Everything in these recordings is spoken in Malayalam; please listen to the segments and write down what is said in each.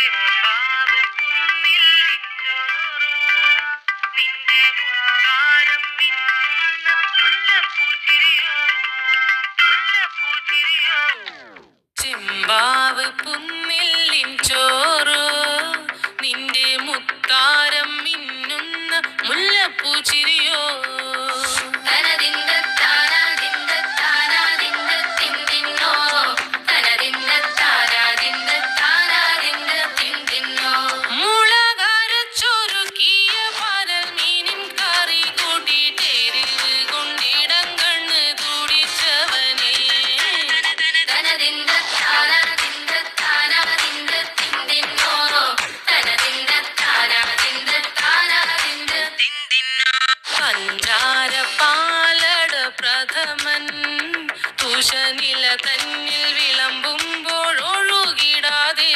ചെമ്പാവ് കുന്നിലിച്ചോറോ നിന്റെ മുത്താരം മിന്നുന്ന മുല്ലപ്പൂച്ചിരിയോ മുല്ലപ്പൂച്ചിരിയോ ചെമ്പാവ് പുന്നില്ലിൻ ചോറോ നിന്റെ മുത്താരം മിന്നുന്ന മുല്ലപ്പൂച്ചിരിയോ പ്രഥമൻ തുഷനില തന്നിൽ വിളമ്പുമ്പോൾ ഒഴുകിടാതെ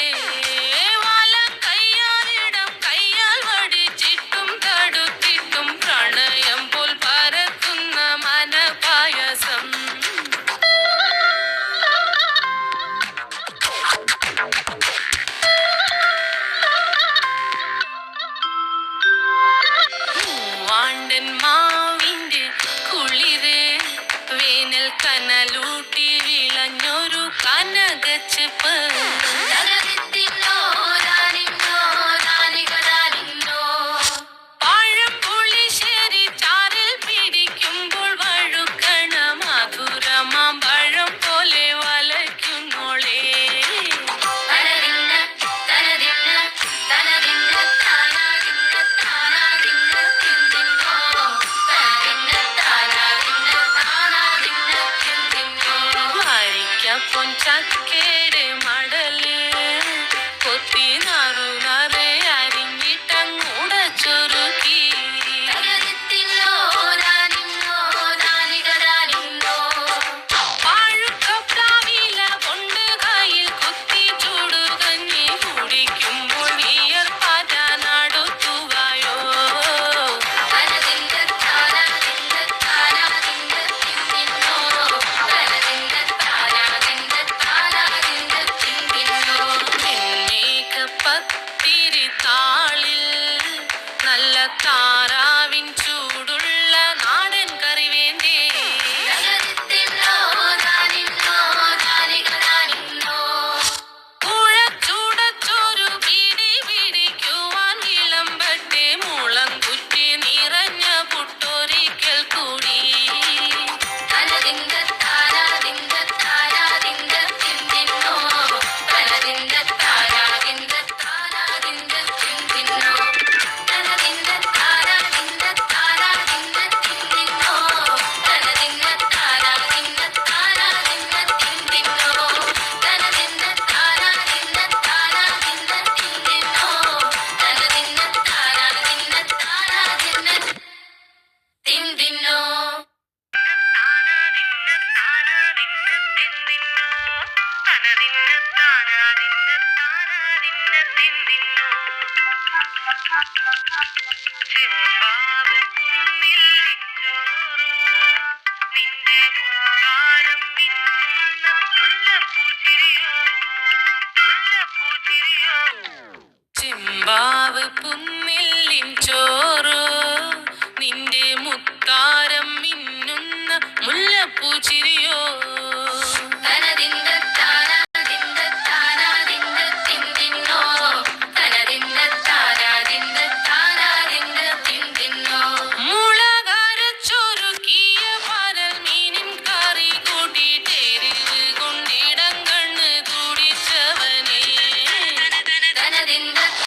വലം കയ്യാലിടം കയ്യാൽ വടിച്ചിട്ടും തടുത്തിട്ടും പ്രണയം പോൽ പരത്തുന്ന മനപായസം മൂവാണ്ടൻ മാവിന്റെ കുളിരേ വേനൽ കനലൂട്ടി വിളഞ്ഞൊരു കനകച്ചെപ്പ് പഴം പുളിശ്ശേരി ചാറിൽ പിടിക്കുമ്പോൾ വഴുക്കണ മധുരമാം പഴം പോലെ വലയ്ക്കുന്നോളേ പൊൻചക്കേടെ മടല് കൊത്തി നറു നറെ അരിഞ്ഞിട്ടങ്ങൂട ചൊരുക്കി പാഴുക്കപ്ലാവില കൊണ്ട് കയ്യിൽ കുത്തി ചൂടുകഞ്ഞി കുടിക്കുമ്പോൾ വിയർപ്പാറ്റ നടത്തുവായോ പത്തിരിത്താളിൽ നല്ല താറാവിൻ ചൂടുള്ള നാടൻ കറി വേണ്ടേ കുഴച്ചുടച്ചൊരു പിടി പിടിക്കുവാൻ വിളമ്പട്ടെ മുളം കുറ്റി നിറഞ്ഞ പുട്ടൊരിക്കൽ കൂടി ചെമ്പാവ് കുന്നിലിച്ചോറോ നിന്റെ മുത്താരം മിന്നുന്ന മുല്ലപ്പൂച്ചിരിയോ മുല്ലപ്പൂച്ചിരിയോ ചെമ്പാ